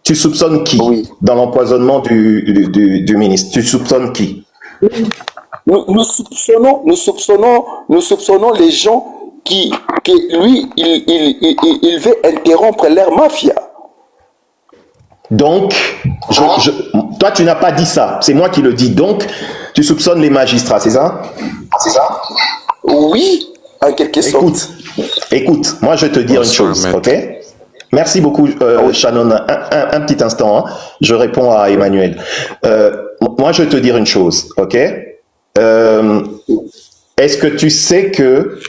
Tu soupçonnes qui Oui. dans l'empoisonnement du ministre? Tu soupçonnes qui? Nous soupçonnons les gens que lui, il veut interrompre leur mafia. Donc, toi, tu n'as pas dit ça. C'est moi qui le dis. Donc, tu soupçonnes les magistrats, c'est ça? C'est ça? Oui, en quelque sorte. Écoute, moi, je vais te dire une chose, ok? Merci beaucoup, Shannon. Un petit instant, hein. Je réponds à Emmanuel. Moi, je vais te dire une chose, ok? Est-ce que tu sais que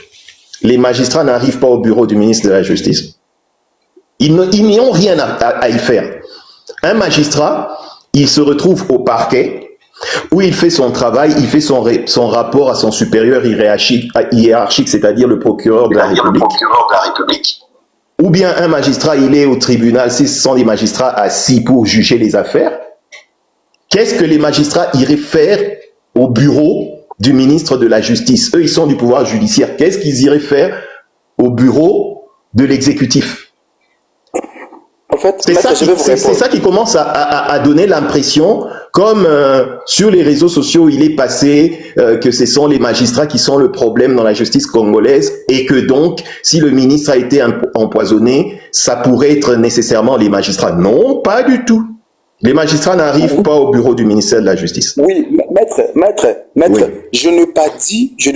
les magistrats n'arrivent pas au bureau du ministre de la Justice? Ils n'y ont rien à y faire. Un magistrat, il se retrouve au parquet où il fait son travail, il fait son rapport à son supérieur hiérarchique, c'est-à-dire le procureur de la République. Ou bien un magistrat, il est au tribunal, ce sont des magistrats assis pour juger les affaires. Qu'est-ce que les magistrats iraient faire au bureau du ministre de la Justice? Eux, ils sont du pouvoir judiciaire. Qu'est-ce qu'ils iraient faire au bureau de l'exécutif? En fait, c'est ça qui commence à donner l'impression, comme sur les réseaux sociaux, il est passé que ce sont les magistrats qui sont le problème dans la justice congolaise et que donc, si le ministre a été empoisonné, ça pourrait être nécessairement les magistrats. Non, pas du tout. Les magistrats n'arrivent pas au bureau du ministère de la Justice. Oui, maître, oui. Je n'ai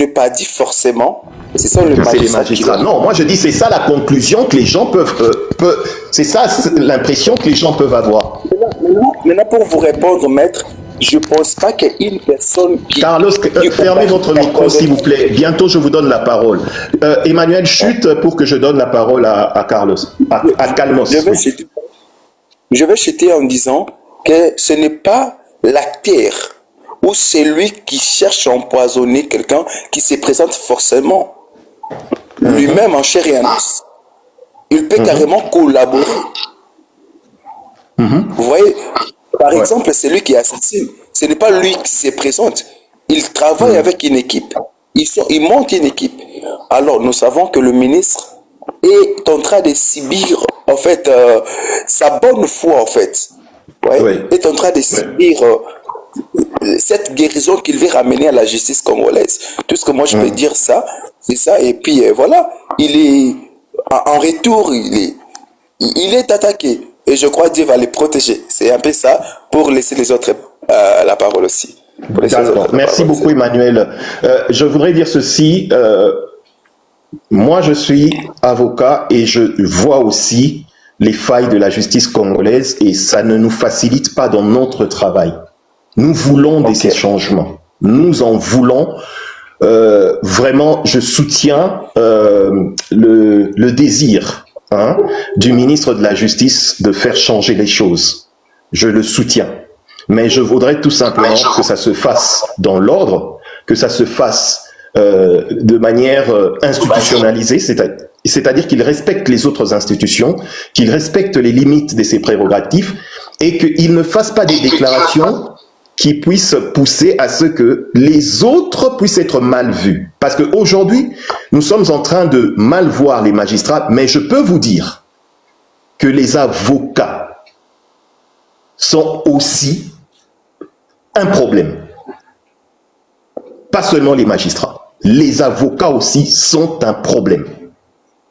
pas dit forcément. C'est ça le magistrat. Non, moi je dis c'est ça la conclusion que les gens peuvent c'est ça l'impression que les gens peuvent avoir. Maintenant pour vous répondre, maître, je ne pense pas qu'une personne qui... Carlos, fermez votre micro s'il vous plaît. Bientôt je vous donne la parole. Emmanuel, chute pour que je donne la parole à Carlos, à Calmos. Je vais chuter en disant que ce n'est pas l'acteur ou celui qui cherche à empoisonner quelqu'un qui se présente forcément lui-même en chair et en os. Il peut carrément collaborer. Vous voyez, par exemple, celui qui assassine, ce n'est pas lui qui se présente. Il travaille avec une équipe. Il monte une équipe. Alors, nous savons que le ministre est en train de subir, en fait, sa bonne foi, en fait. Est en train de subir cette guérison qu'il veut ramener à la justice congolaise. Tout ce que moi je peux dire, c'est ça. Et puis voilà, il est en retour, il est attaqué. Et je crois que Dieu va les protéger. C'est un peu ça pour laisser les autres la parole aussi. Merci beaucoup, Emmanuel. Je voudrais dire ceci. Moi, je suis avocat et je vois aussi les failles de la justice congolaise et ça ne nous facilite pas dans notre travail. Nous voulons ces changements. Nous en voulons. Vraiment, je soutiens le désir du ministre de la Justice de faire changer les choses. Je le soutiens. Mais je voudrais tout simplement que ça se fasse dans l'ordre, que ça se fasse de manière institutionnalisée, c'est-à-dire qu'il respecte les autres institutions, qu'il respecte les limites de ses prérogatives et qu'il ne fasse pas des déclarations qui puissent pousser à ce que les autres puissent être mal vus. Parce qu'aujourd'hui, nous sommes en train de mal voir les magistrats, mais je peux vous dire que les avocats sont aussi un problème. Pas seulement les magistrats. Les avocats aussi sont un problème.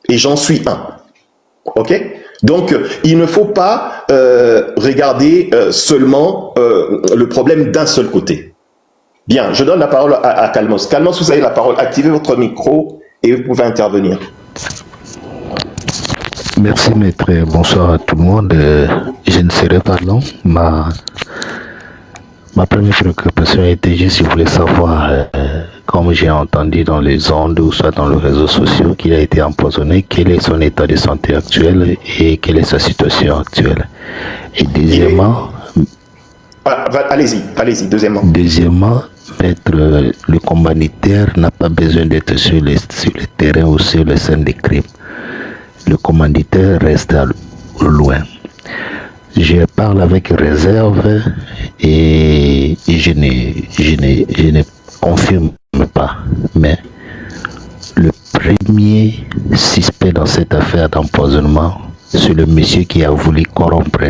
Et j'en suis un. Ok ? Donc, il ne faut pas regarder seulement le problème d'un seul côté. Bien, je donne la parole à Calmos. Calmos, vous avez la parole. Activez votre micro et vous pouvez intervenir. Merci, maître. Bonsoir à tout le monde. Je ne serai pas long. Ma première préoccupation était juste, je voulais savoir, comme j'ai entendu dans les ondes ou soit dans les réseaux sociaux, qu'il a été empoisonné, quel est son état de santé actuel et quelle est sa situation actuelle. Et deuxièmement... Allez-y, deuxièmement. Deuxièmement, maître, le commanditaire n'a pas besoin d'être sur le terrain ou sur le scène des crimes. Le commanditaire reste loin. Je parle avec réserve et je ne confirme pas. Mais le premier suspect dans cette affaire d'empoisonnement, c'est le monsieur qui a voulu corrompre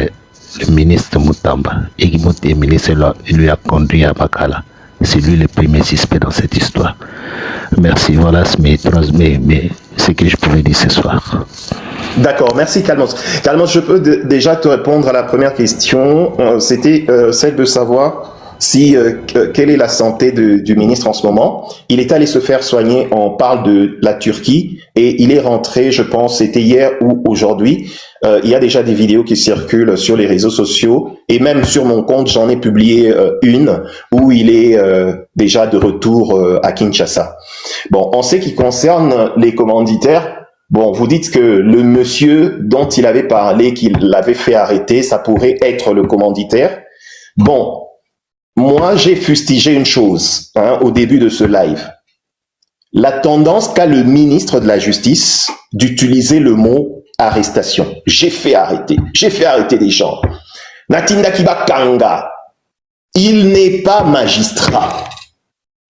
l'ex-ministre Moutamba. Et le ministre lui a conduit à Makala. C'est lui le premier suspect dans cette histoire. Merci, voilà ce que je pouvais dire ce soir. D'accord, merci Calmos. Calmos, je peux déjà te répondre à la première question. C'était celle de savoir si quelle est la santé du ministre en ce moment. Il est allé se faire soigner, on parle de la Turquie, et il est rentré, je pense, c'était hier ou aujourd'hui. Il y a déjà des vidéos qui circulent sur les réseaux sociaux, et même sur mon compte, j'en ai publié une où il est déjà de retour à Kinshasa. Bon, en ce qui concerne les commanditaires, bon, vous dites que le monsieur dont il avait parlé, qu'il l'avait fait arrêter, ça pourrait être le commanditaire. Bon, moi, j'ai fustigé une chose au début de ce live. La tendance qu'a le ministre de la Justice d'utiliser le mot arrestation. J'ai fait arrêter des gens. Natinda Kibakanga, il n'est pas magistrat.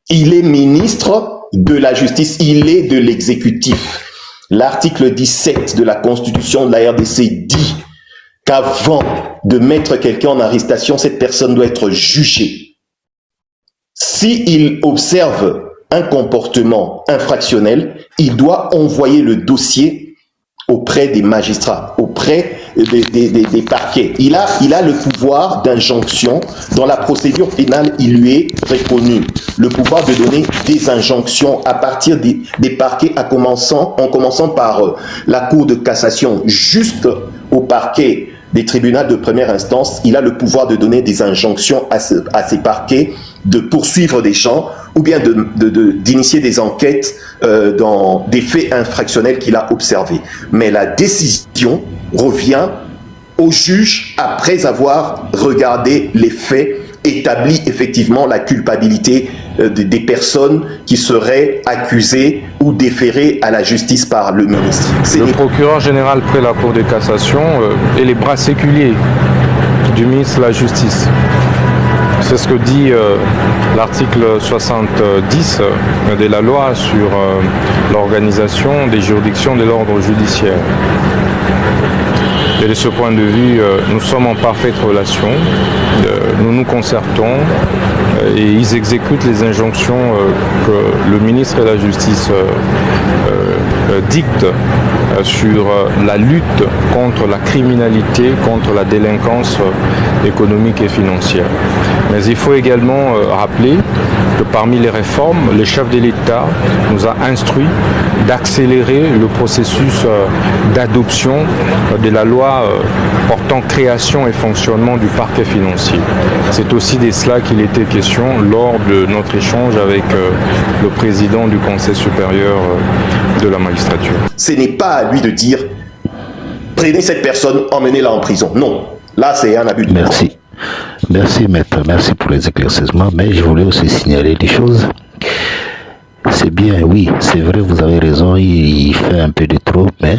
Il est ministre de la Justice, il est de l'exécutif. L'article 17 de la Constitution de la RDC dit qu'avant de mettre quelqu'un en arrestation, cette personne doit être jugée. S'il observe un comportement infractionnel, il doit envoyer le dossier auprès des magistrats, auprès des parquets. Il a le pouvoir d'injonction. Dans la procédure pénale, il lui est reconnu le pouvoir de donner des injonctions à partir des parquets, en commençant par la Cour de cassation juste au parquet des tribunaux de première instance. Il a le pouvoir de donner des injonctions à ces parquets, de poursuivre des gens ou bien d'initier des enquêtes dans des faits infractionnels qu'il a observés. Mais la décision revient au juge après avoir regardé les faits, établi effectivement la culpabilité des personnes qui seraient accusées ou déférées à la justice par le ministre. Le procureur général près la Cour de cassation est les bras séculiers du ministre de la Justice. C'est ce que dit l'article 70 de la loi sur l'organisation des juridictions de l'ordre judiciaire. Et de ce point de vue, nous sommes en parfaite relation, nous nous concertons et ils exécutent les injonctions que le ministre de la Justice dicte sur la lutte contre la criminalité, contre la délinquance économique et financière. Mais il faut également rappeler que parmi les réformes, le chef de l'État nous a instruit d'accélérer le processus d'adoption de la loi portant création et fonctionnement du parquet financier. C'est aussi de cela qu'il était question lors de notre échange avec le président du Conseil supérieur de la magistrature. Ce n'est pas à lui de dire prenez cette personne, emmenez-la en prison. Non, là c'est un abus de pouvoir. Merci. Merci maître, merci pour les éclaircissements, mais je voulais aussi signaler des choses. C'est bien, oui, c'est vrai, vous avez raison, il fait un peu de trop, mais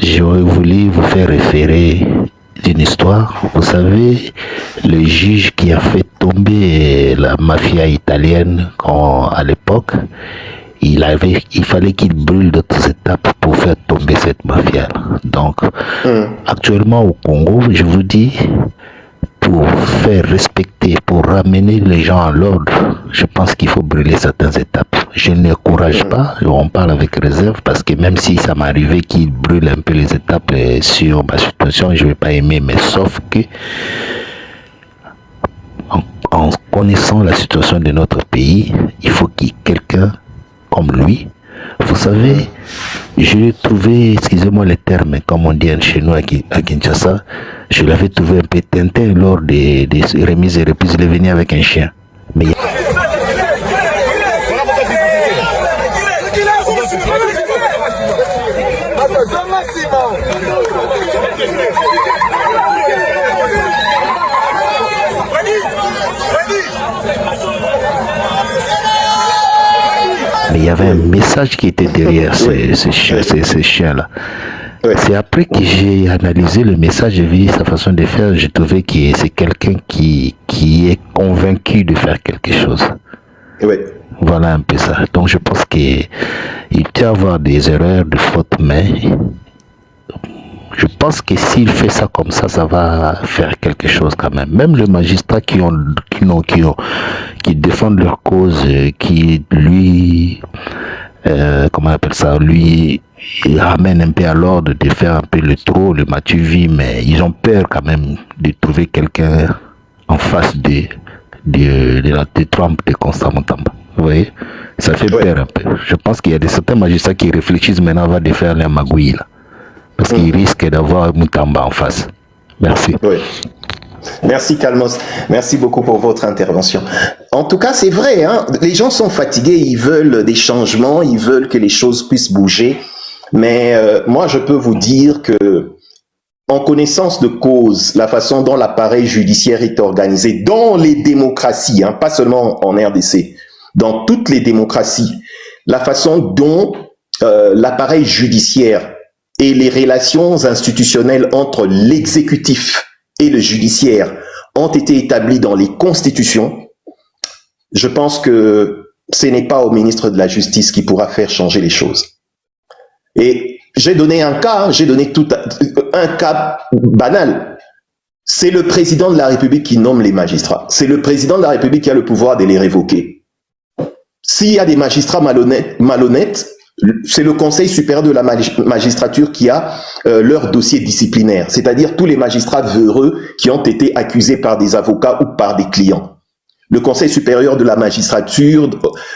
j'aurais voulu vous faire référer d'une histoire. Vous savez, le juge qui a fait tomber la mafia italienne à l'époque, il fallait qu'il brûle d'autres étapes pour faire tomber cette mafia. Donc, actuellement au Congo, je vous dis, pour faire respecter, pour ramener les gens à l'ordre, je pense qu'il faut brûler certaines étapes. Je n'encourage pas, on parle avec réserve, parce que même si ça m'arrivait qu'il brûle un peu les étapes sur ma situation, je ne vais pas aimer, mais sauf que en connaissant la situation de notre pays, il faut qu'il y ait quelqu'un comme lui. Vous savez, je l'ai trouvé, excusez-moi les termes, comme on dit chez nous à Kinshasa, je l'avais trouvé un peu tintin lors des remises et reprises. Il est venu avec un chien. Mais il y avait un message qui était derrière ces chiens-là. Ouais. C'est après que j'ai analysé le message, j'ai vu sa façon de faire, j'ai trouvé que c'est quelqu'un qui est convaincu de faire quelque chose. Ouais. Voilà un peu ça. Donc je pense qu'il peut y avoir des erreurs, des fautes, mais Je pense que s'il fait ça comme ça va faire quelque chose quand même. Même les magistrats qui défendent leur cause, qui lui, comment on appelle ça, lui il ramène un peu à l'ordre de faire un peu le trop, le Mathieu, mais ils ont peur quand même de trouver quelqu'un en face de Trump, de Constant Mutamba. Vous voyez, ça fait peur un peu. Je pense qu'il y a certains magistrats qui réfléchissent maintenant avant de faire les magouilles là. Parce qu'il risque d'avoir Mutamba en face. Merci. Oui. Merci Kalmos, merci beaucoup pour votre intervention. En tout cas, c'est vrai, hein, les gens sont fatigués, ils veulent des changements, ils veulent que les choses puissent bouger. Mais moi, je peux vous dire que, en connaissance de cause, la façon dont l'appareil judiciaire est organisé dans les démocraties, hein, pas seulement en RDC, dans toutes les démocraties, la façon dont l'appareil judiciaire et les relations institutionnelles entre l'exécutif et le judiciaire ont été établies dans les constitutions, je pense que ce n'est pas au ministre de la Justice qui pourra faire changer les choses. Et j'ai donné un cas, un cas banal. C'est le président de la République qui nomme les magistrats. C'est le président de la République qui a le pouvoir de les révoquer. S'il y a des magistrats malhonnêtes, c'est le Conseil supérieur de la magistrature qui a leur dossier disciplinaire, c'est-à-dire tous les magistrats véreux qui ont été accusés par des avocats ou par des clients. Le Conseil supérieur de la magistrature,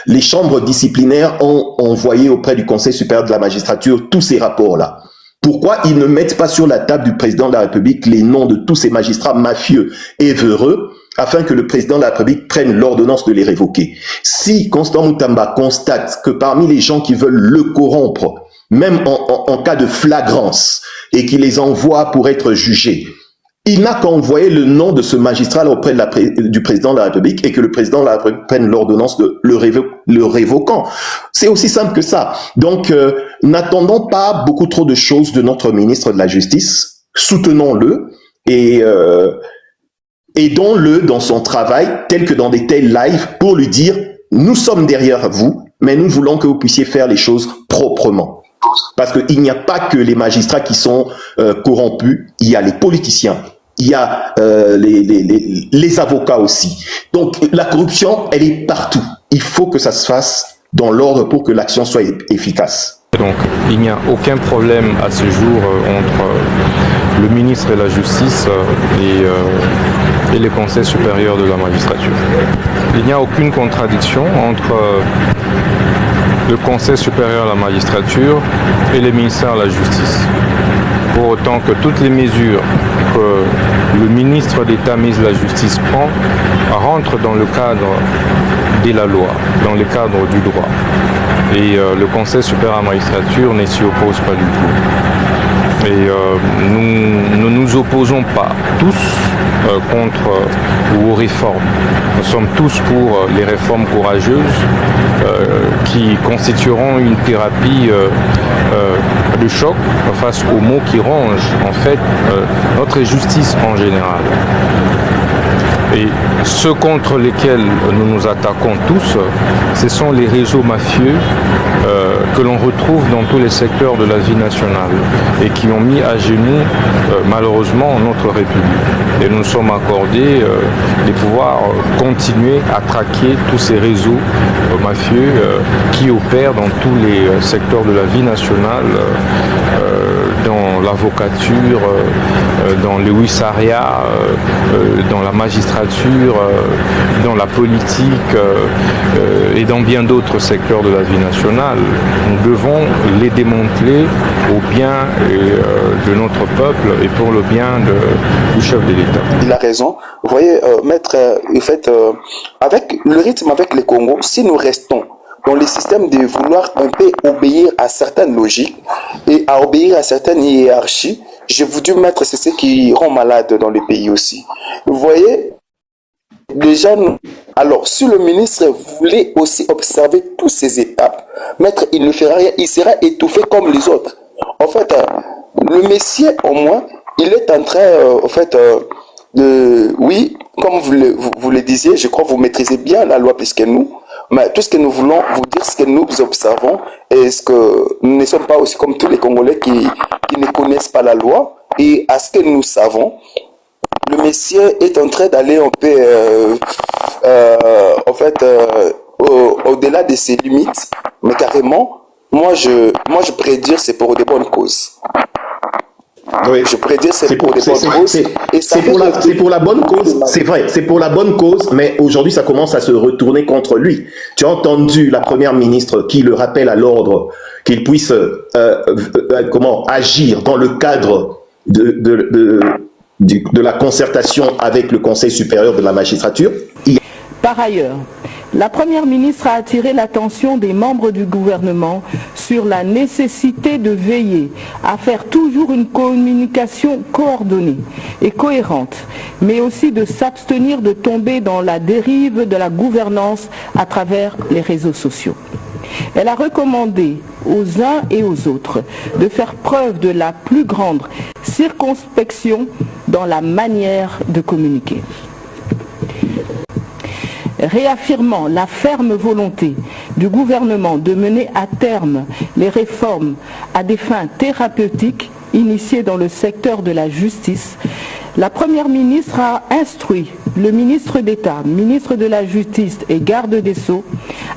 les chambres disciplinaires ont envoyé auprès du Conseil supérieur de la magistrature tous ces rapports-là. Pourquoi ils ne mettent pas sur la table du président de la République les noms de tous ces magistrats mafieux et véreux afin que le président de la République prenne l'ordonnance de les révoquer? Si Constant Mutamba constate que parmi les gens qui veulent le corrompre, même en cas de flagrance, et qu'il les envoie pour être jugés, il n'a qu'à envoyer le nom de ce magistrat auprès du président de la République et que le président de la République prenne l'ordonnance de le révoquant. C'est aussi simple que ça. Donc, n'attendons pas beaucoup trop de choses de notre ministre de la Justice. Soutenons-le et aidons-le dans son travail, tel que dans des tels lives, pour lui dire « Nous sommes derrière vous, mais nous voulons que vous puissiez faire les choses proprement. » Parce qu'il n'y a pas que les magistrats qui sont corrompus, il y a les politiciens, il y a les avocats aussi. Donc la corruption, elle est partout. Il faut que ça se fasse dans l'ordre pour que l'action soit efficace. Donc il n'y a aucun problème à ce jour entre le ministre et la justice et les conseils supérieurs de la magistrature. Il n'y a aucune contradiction entre le Conseil supérieur de la magistrature et le ministère de la Justice. Pour autant que toutes les mesures que le ministre d'État, ministre de la Justice prend rentrent dans le cadre de la loi, dans le cadre du droit. Et le Conseil supérieur de la magistrature ne s'y oppose pas du tout. Et nous ne nous opposons pas tous aux réformes. Nous sommes tous pour les réformes courageuses qui constitueront une thérapie de choc face aux maux qui rongent en fait notre justice en général. Et ceux contre lesquels nous nous attaquons tous, ce sont les réseaux mafieux que l'on retrouve dans tous les secteurs de la vie nationale et qui ont mis à genoux malheureusement notre République. Et nous nous sommes accordés de pouvoir continuer à traquer tous ces réseaux mafieux qui opèrent dans tous les secteurs de la vie nationale, dans l'avocature, dans le huissariat, dans la magistrature, dans la politique et dans bien d'autres secteurs de la vie nationale. Nous devons les démanteler au bien de notre peuple et pour le bien du chef de l'État. Il a raison. Vous voyez, maître, en fait, avec le rythme avec le Congo, si nous restons dans le système de vouloir un peu obéir à certaines logiques et à obéir à certaines hiérarchies, je vous dis, maître, c'est ce qui rend malade dans le pays aussi. Vous voyez, déjà, alors, si le ministre voulait aussi observer toutes ces étapes, maître, il ne fera rien, il sera étouffé comme les autres. En fait, le Messie, au moins, il est en train, en fait, oui, comme vous le disiez, je crois que vous maîtrisez bien la loi plus que nous. Mais tout ce que nous voulons vous dire, ce que nous observons, est ce que nous ne sommes pas aussi comme tous les Congolais qui ne connaissent pas la loi. Et à ce que nous savons, le monsieur est en train d'aller un peu, au-delà de ses limites. Mais carrément, moi je prédire c'est pour de bonnes causes. Oui. Je prédire c'est pour des bonnes causes. C'est pour la bonne cause, c'est vrai, c'est pour la bonne cause, mais aujourd'hui ça commence à se retourner contre lui. Tu as entendu la première ministre qui le rappelle à l'ordre qu'il puisse agir dans le cadre de la concertation avec le Conseil supérieur de la magistrature. Par ailleurs, la Première ministre a attiré l'attention des membres du gouvernement sur la nécessité de veiller à faire toujours une communication coordonnée et cohérente, mais aussi de s'abstenir de tomber dans la dérive de la gouvernance à travers les réseaux sociaux. Elle a recommandé aux uns et aux autres de faire preuve de la plus grande circonspection dans la manière de communiquer. Réaffirmant la ferme volonté du gouvernement de mener à terme les réformes à des fins thérapeutiques initiées dans le secteur de la justice, la Première ministre a instruit le ministre d'État, ministre de la Justice et garde des Sceaux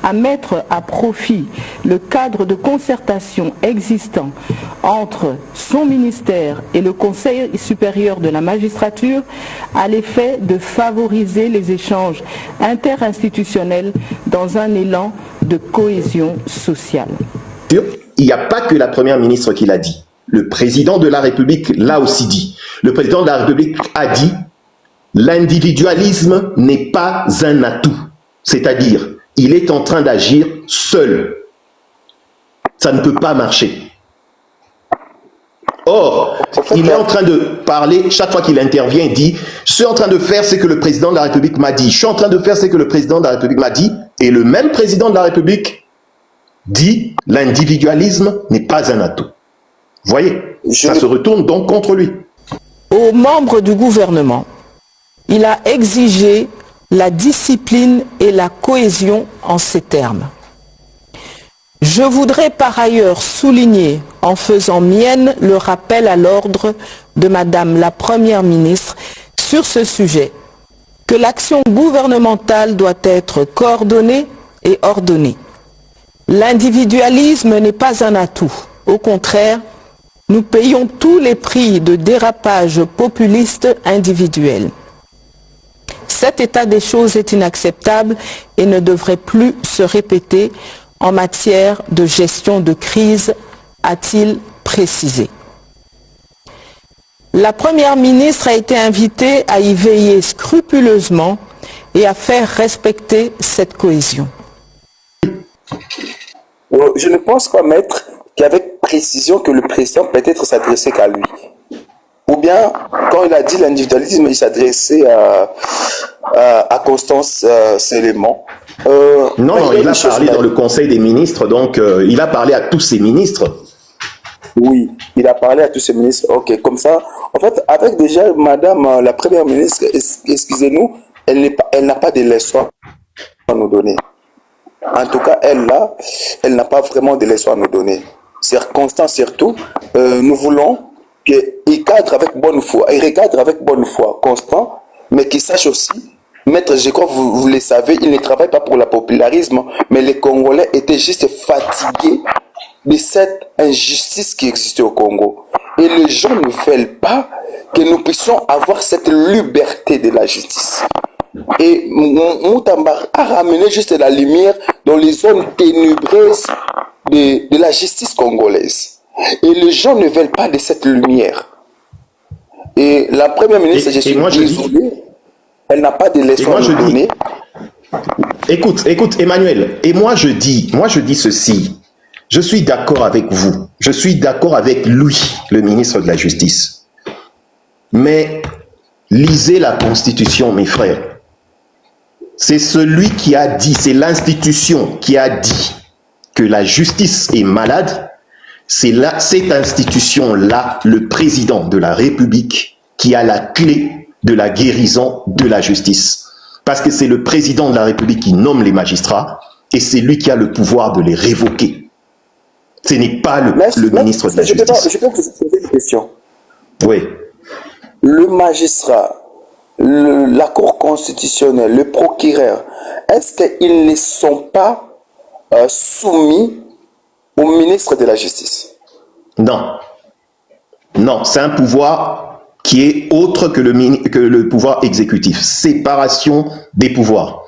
à mettre à profit le cadre de concertation existant entre son ministère et le Conseil supérieur de la magistrature à l'effet de favoriser les échanges interinstitutionnels dans un élan de cohésion sociale. Il n'y a pas que la Première ministre qui l'a dit. Le président de la République l'a aussi dit. Le président de la République a dit l'individualisme n'est pas un atout. C'est-à-dire, il est en train d'agir seul. Ça ne peut pas marcher. Or, il est en train de parler, chaque fois qu'il intervient, il dit « Je suis en train de faire ce que le président de la République m'a dit. Je suis en train de faire ce que le président de la République m'a dit. » Et le même président de la République dit « L'individualisme n'est pas un atout. » Vous voyez, ça se retourne donc contre lui. Aux membres du gouvernement, il a exigé la discipline et la cohésion en ces termes. Je voudrais par ailleurs souligner, en faisant mienne le rappel à l'ordre de Madame la Première ministre sur ce sujet, que l'action gouvernementale doit être coordonnée et ordonnée. L'individualisme n'est pas un atout. Au contraire, nous payons tous les prix de dérapage populiste individuel. Cet état des choses est inacceptable et ne devrait plus se répéter en matière de gestion de crise, a-t-il précisé. La Première ministre a été invitée à y veiller scrupuleusement et à faire respecter cette cohésion. Je ne pense pas, maître, qu'avec précision que le président peut-être s'adressait qu'à lui. Ou bien, quand il a dit l'individualisme, il s'adressait à Constance Séléman. Non, il a parlé dans le Conseil des ministres, donc il a parlé à tous ses ministres. Oui, il a parlé à tous ses ministres. Ok, comme ça, en fait, avec déjà Madame la Première ministre, excusez-nous, elle n'a pas de leçons à nous donner. En tout cas, elle n'a pas vraiment de leçons à nous donner. C'est Constant surtout, nous voulons qu'il cadre avec bonne foi, il recadre avec bonne foi Constant, mais qu'il sache aussi, maître, je crois que vous le savez, il ne travaille pas pour le popularisme, mais les Congolais étaient juste fatigués de cette injustice qui existe au Congo. Et les gens ne veulent pas que nous puissions avoir cette liberté de la justice. Et Moutamba a ramené juste la lumière dans les zones ténébreuses de la justice congolaise. Et les gens ne veulent pas de cette lumière. Et la Première ministre, je suis désolé, elle n'a pas de leçons à nous donner. Écoute, Emmanuel, et moi je dis ceci. Je suis d'accord avec vous. Je suis d'accord avec lui, le ministre de la Justice. Mais lisez la Constitution, mes frères. C'est celui qui a dit, c'est l'institution qui a dit que la justice est malade. C'est là, cette institution-là, le président de la République, qui a la clé de la guérison de la justice. Parce que c'est le président de la République qui nomme les magistrats, et c'est lui qui a le pouvoir de les révoquer. Ce n'est pas le ministre de la Justice. Je peux vous poser une question. Oui. Le magistrat, la Cour constitutionnelle, le procureur, est-ce qu'ils ne sont pas soumis au ministre de la Justice? Non. Non, c'est un pouvoir qui est autre que le pouvoir exécutif. Séparation des pouvoirs.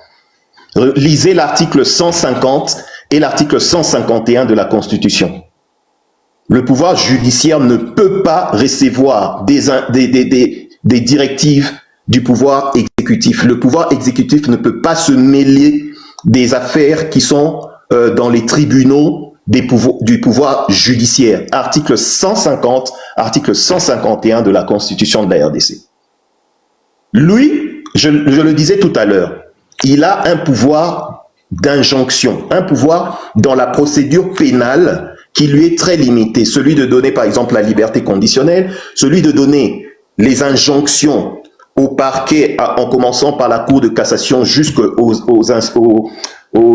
Lisez l'article 150 et l'article 151 de la Constitution. Le pouvoir judiciaire ne peut pas recevoir des directives du pouvoir exécutif. Le pouvoir exécutif ne peut pas se mêler des affaires qui sont dans les tribunaux du pouvoir judiciaire. Article 150, article 151 de la Constitution de la RDC. Lui, je le disais tout à l'heure, il a un pouvoir d'injonction, un pouvoir dans la procédure pénale qui lui est très limité, celui de donner par exemple la liberté conditionnelle, celui de donner les injonctions au parquet en commençant par la Cour de cassation jusqu'aux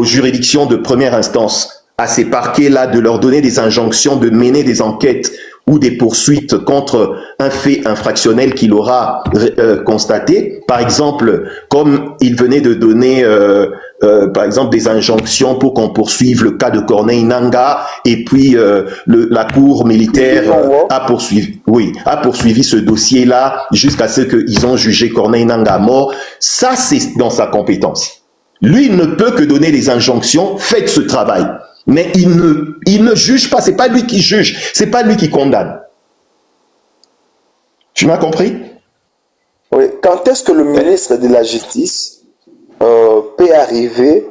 juridictions de première instance, à ces parquets-là de leur donner des injonctions de mener des enquêtes ou des poursuites contre un fait infractionnel qu'il aura constaté. Par exemple, comme il venait de donner par exemple des injonctions pour qu'on poursuive le cas de Corneille Nangaa, et puis la cour militaire a poursuivi ce dossier-là jusqu'à ce qu'ils ont jugé Corneille Nangaa mort. Ça, c'est dans sa compétence. Lui, il ne peut que donner des injonctions, faites ce travail. Mais il ne juge pas, c'est pas lui qui juge, c'est pas lui qui condamne. Tu m'as compris? Oui. Quand est-ce que le ministre de la Justice peut arriver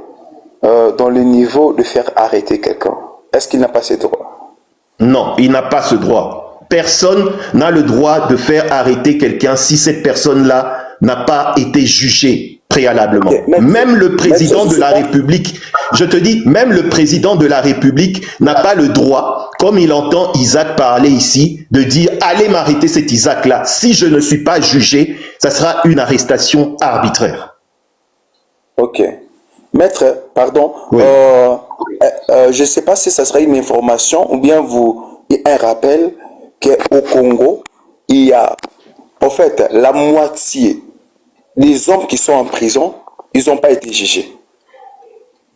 dans le niveau de faire arrêter quelqu'un? Est-ce qu'il n'a pas ce droit? Non, il n'a pas ce droit. Personne n'a le droit de faire arrêter quelqu'un si cette personne-là n'a pas été jugée préalablement. Okay, même le président de la République, je te dis, même le président de la République n'a pas le droit, comme il entend Isaac parler ici, de dire « Allez m'arrêter cet Isaac-là. Si je ne suis pas jugé, ça sera une arrestation arbitraire. » Ok. Maître, pardon, oui. Je ne sais pas si ça serait une information ou bien un rappel qu'au Congo, il y a en fait la moitié les hommes qui sont en prison, ils n'ont pas été jugés.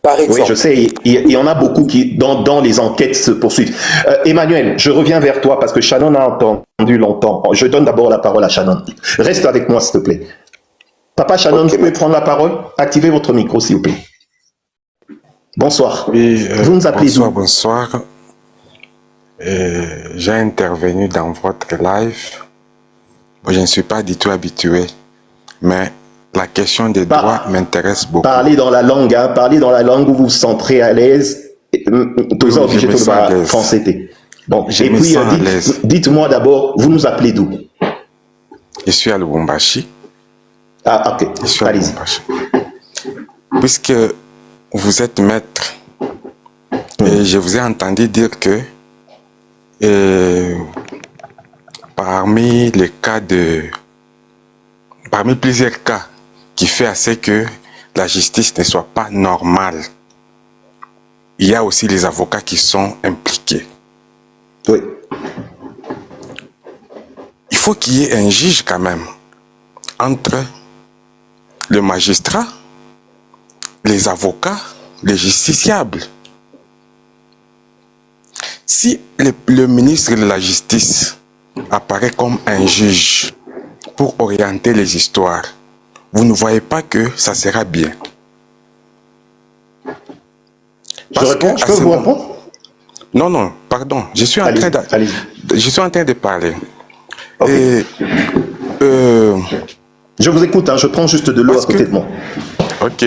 Par exemple. Oui, je sais, il y en a beaucoup qui, dans les enquêtes, se poursuivent. Emmanuel, je reviens vers toi parce que Shannon a entendu longtemps. Je donne d'abord la parole à Shannon. Reste avec moi, s'il te plaît. Papa Shannon, vous pouvez prendre la parole? Activez votre micro, s'il vous plaît. Bonsoir. Oui, vous nous appelez d'où? Bonsoir. J'ai intervenu dans votre live. Bon, je ne suis pas du tout habitué. Mais la question des droits m'intéresse beaucoup. Parlez dans la langue, hein, parlez dans la langue où vous vous sentez à l'aise. Tous obligés de parler français. Bon, et puis dites-moi d'abord, vous nous appelez d'où? Je suis à Lubumbashi. Ah, ok. Je suis à Lubumbashi. Puisque vous êtes maître, et je vous ai entendu dire que parmi plusieurs cas qui fait à ce que la justice ne soit pas normale, il y a aussi les avocats qui sont impliqués. Oui. Il faut qu'il y ait un juge quand même entre le magistrat, les avocats, les justiciables. Si le ministre de la Justice apparaît comme un juge pour orienter les histoires, vous ne voyez pas que ça sera bien. Je peux vous répondre? Non, pardon. Je suis en train de parler. Okay. Je vous écoute, hein, je prends juste de l'eau à côté de moi. Ok.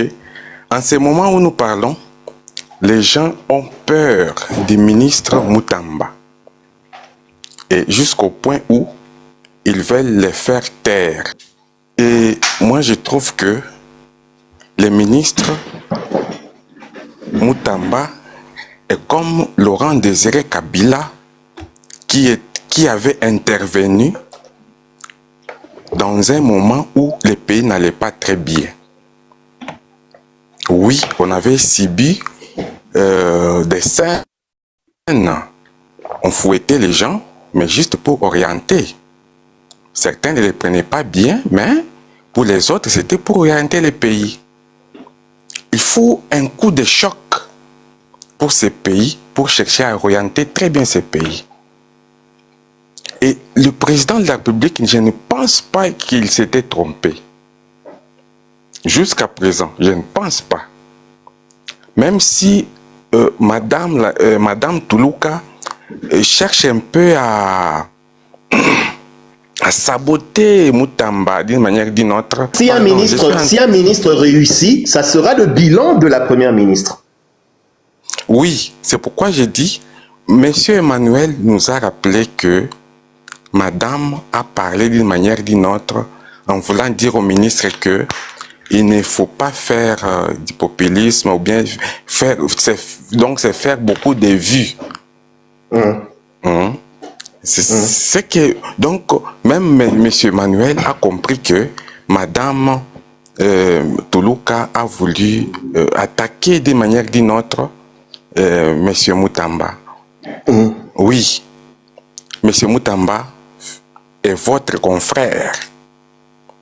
En ce moment où nous parlons, les gens ont peur du ministre Mutamba. Et jusqu'au point où ils veulent les faire taire. Et moi, je trouve que le ministre Mutamba est comme Laurent Désiré Kabila qui avait intervenu dans un moment où le pays n'allait pas très bien. Oui, on avait subi des scènes ont fouetté les gens, mais juste pour orienter. Certains ne les prenaient pas bien, mais pour les autres, c'était pour orienter les pays. Il faut un coup de choc pour ces pays, pour chercher à orienter très bien ces pays. Et le président de la République, je ne pense pas qu'il s'était trompé. Jusqu'à présent, je ne pense pas. Même si Madame Toulouka cherche un peu à saboter Mutamba d'une manière ou d'une autre. Si un ministre réussit, ça sera le bilan de la première ministre. Oui, c'est pourquoi j'ai dit, Monsieur Emmanuel nous a rappelé que Madame a parlé d'une manière ou d'une autre en voulant dire au ministre que il ne faut pas faire du populisme ou bien faire, c'est faire beaucoup de vues. C'est que, donc, même M. Emmanuel a compris que Madame Toulouka a voulu attaquer d'une manière ou d'une autre M. Mutamba. Oui, M. Mutamba est votre confrère.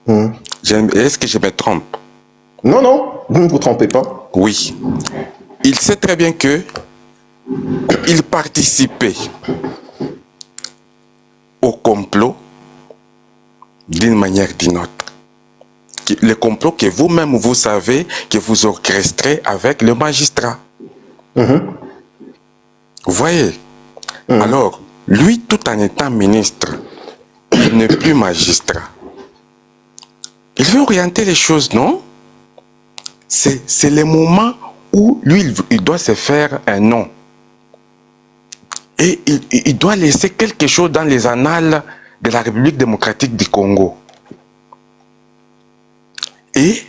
Est-ce que je me trompe? Non, non, vous ne vous trompez pas. Oui. Il sait très bien que il participait au complot d'une manière ou d'une autre. Le complot que vous-même vous savez que vous orchestrez avec le magistrat. Vous voyez? Alors, lui, tout en étant ministre, il n'est plus magistrat. Il veut orienter les choses, non? C'est le moment où lui, il doit se faire un nom. Et il doit laisser quelque chose dans les annales de la République démocratique du Congo. Et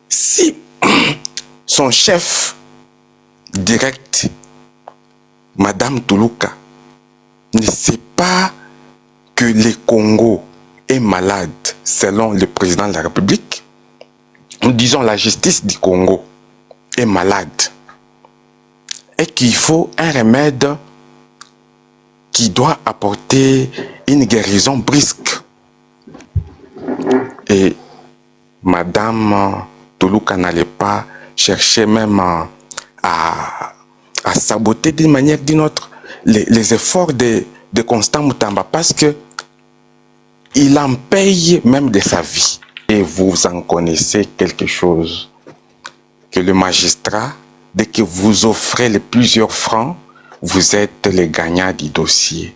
si son chef direct, Madame Toulouka, ne sait pas que le Congo est malade selon le président de la République, nous disons la justice du Congo est malade et qu'il faut un remède qui doit apporter une guérison brusque. Et Madame Toulouka n'allait pas chercher même à saboter d'une manière ou d'une autre les efforts de Constant Mutamba parce que il en paye même de sa vie. Et vous en connaissez quelque chose. Que le magistrat, dès que vous offrez les plusieurs francs, vous êtes les gagnants du dossier.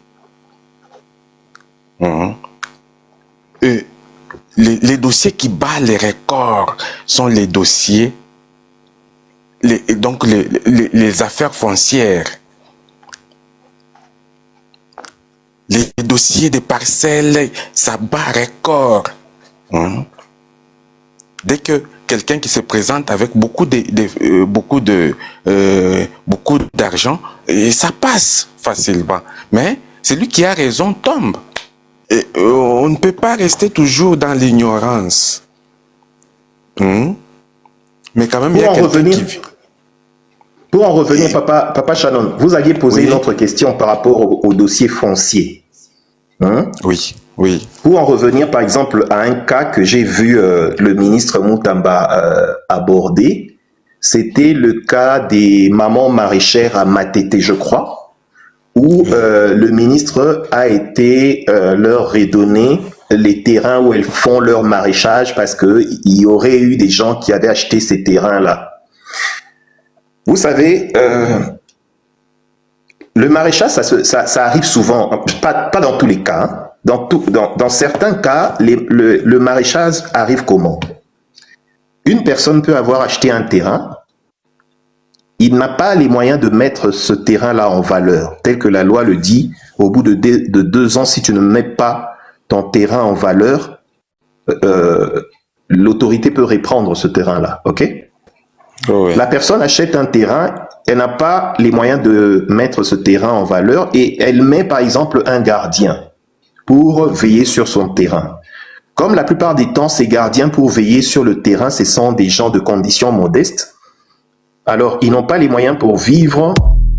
Les dossiers qui battent les records sont les dossiers, les affaires foncières. Les dossiers des parcelles, ça bat record. Dès que quelqu'un qui se présente avec beaucoup d'argent, et ça passe facilement. Mais celui qui a raison tombe. Et on ne peut pas rester toujours dans l'ignorance. Mais quand même, il y a quelqu'un qui... Pour en revenir, Papa Shannon, vous aviez posé une autre question par rapport au dossier foncier. Oui, oui. Pour en revenir, par exemple, à un cas que j'ai vu le ministre Mutamba aborder, c'était le cas des mamans maraîchères à Matete, je crois, où le ministre a été leur redonner les terrains où elles font leur maraîchage parce qu'il y aurait eu des gens qui avaient acheté ces terrains-là. Vous savez, le maraîchage, ça arrive souvent, pas dans tous les cas. Dans certains cas, le maraîchage arrive comment? Une personne peut avoir acheté un terrain, il n'a pas les moyens de mettre ce terrain-là en valeur, tel que la loi le dit. Au bout de 2 ans, si tu ne mets pas ton terrain en valeur, l'autorité peut reprendre ce terrain-là, ok? Oui. La personne achète un terrain, elle n'a pas les moyens de mettre ce terrain en valeur et elle met par exemple un gardien pour veiller sur son terrain. Comme la plupart des temps, ces gardiens pour veiller sur le terrain, ce sont des gens de conditions modestes. Alors, ils n'ont pas les moyens pour vivre.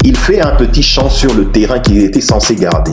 Il fait un petit champ sur le terrain qu'il était censé garder.